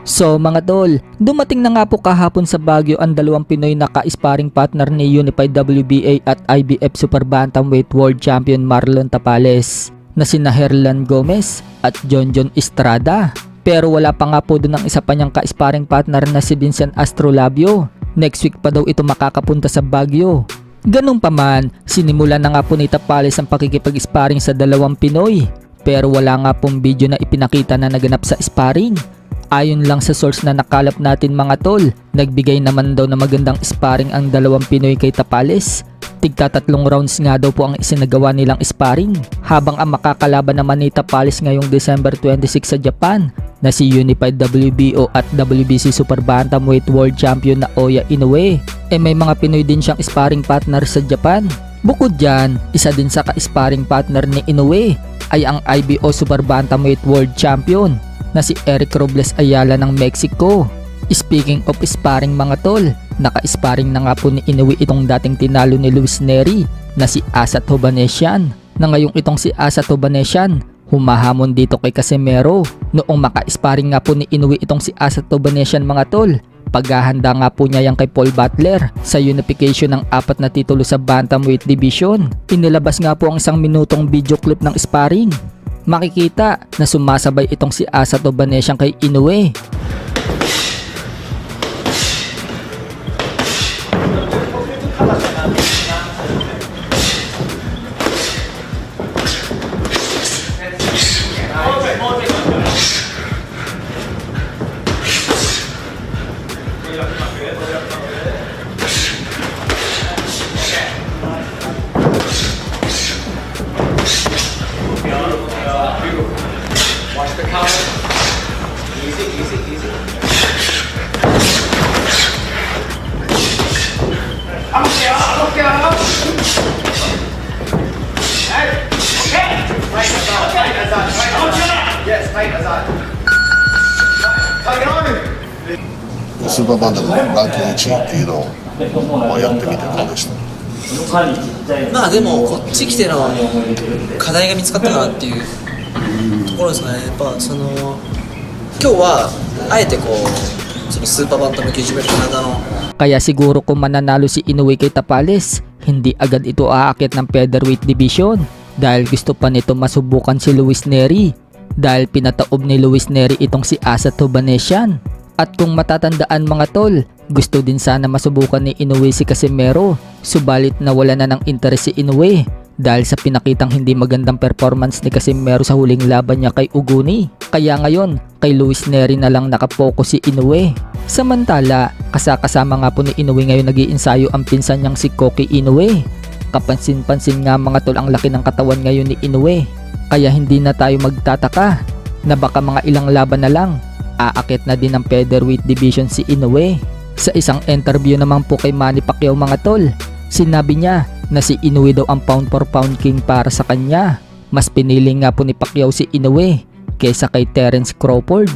So mga tol, dumating na nga po kahapon sa Baguio ang dalawang Pinoy na ka-sparring partner ni Unified WBA at IBF Super Bantamweight World Champion Marlon Tapales na sina Herlan Gomez at Jonjon Estrada. Pero wala pa nga po doon ang isa pa niyang ka-sparring partner na si Vincent Astrolabio. Next week pa daw ito makakapunta sa Baguio. Ganun pa man, sinimula na nga po ni Tapales ang pakikipag-sparring sa dalawang Pinoy. Pero wala nga pong video na ipinakita na naganap sa sparring. Ayon lang sa source na nakalap natin mga tol, nagbigay naman daw na magandang sparring ang dalawang Pinoy kay Tapales. Tigka 3 rounds nga daw po ang isinagawa nilang sparring. Habang ang makakalaban naman ni Tapales ngayong December 26 sa Japan na si Unified WBO at WBC Super Bantamweight World Champion na Oya Inoue. May mga Pinoy din siyang sparring partner sa Japan. Bukod dyan, isa din sa ka-sparring partner ni Inoue ay ang IBO Super Bantamweight World Champion na si Eric Robles Ayala ng Mexico. Speaking of sparring mga tol, naka-sparring na nga po ni Inoue itong dating tinalo ni Luis Nery na si Asat Hovhannissian, na ngayong itong si Asat Hovhannissian humahamon dito kay Casimero. Noong maka-sparring nga po ni Inoue itong si Asat Hovhannissian mga tol, paghahanda nga po niya yan kay Paul Butler sa unification ng 4 na titulo sa Bantamweight Division. Inilabas nga po ang 1 minutong video clip ng sparring. Makikita na sumasabay itong si Asat Hovhannissian kay Inoue. Watch the counter. Easy, easy, easy. I'm okay. Hey, okay. Right, Azad. Right, Azad. Right, yes, right, Azad. Tight arm. スーパーバンタムのランク1位っていうのをやってみてどうでした？まあでもこっち来ての課題が見つかったかなっていうところですかね。やっぱその今日はあえてこうそのスーパーバンタム90メートル型の Kaya siguro kung mananalo si Inoue kay Tapales, hindi agad ito aakyat ng featherweight division dahil gusto pa nito masubukan si Luis Nery dahil pinataob ni Luis Nery itong si Asat Hovhannissian. At kung matatandaan mga tol, gusto din sana masubukan ni Inoue si Casimero, subalit nawala na ng interes si Inoue dahil sa pinakitang hindi magandang performance ni Casimero sa huling laban niya kay Uguni. Kaya ngayon, kay Luis Nery na lang nakapokus si Inoue. Samantala, kasama nga po ni Inoue ngayon nag-iinsayo ang pinsan niyang si Koki Inoue. Kapansin-pansin nga mga tol ang laki ng katawan ngayon ni Inoue. Kaya hindi na tayo magtataka na baka mga ilang laban na lang aakit na din ng featherweight division si Inoue. Sa isang interview naman po kay Manny Pacquiao mga tol, sinabi niya na si Inoue daw ang pound for pound king para sa kanya. Mas pinili nga po ni Pacquiao si Inoue kaysa kay Terence Crawford.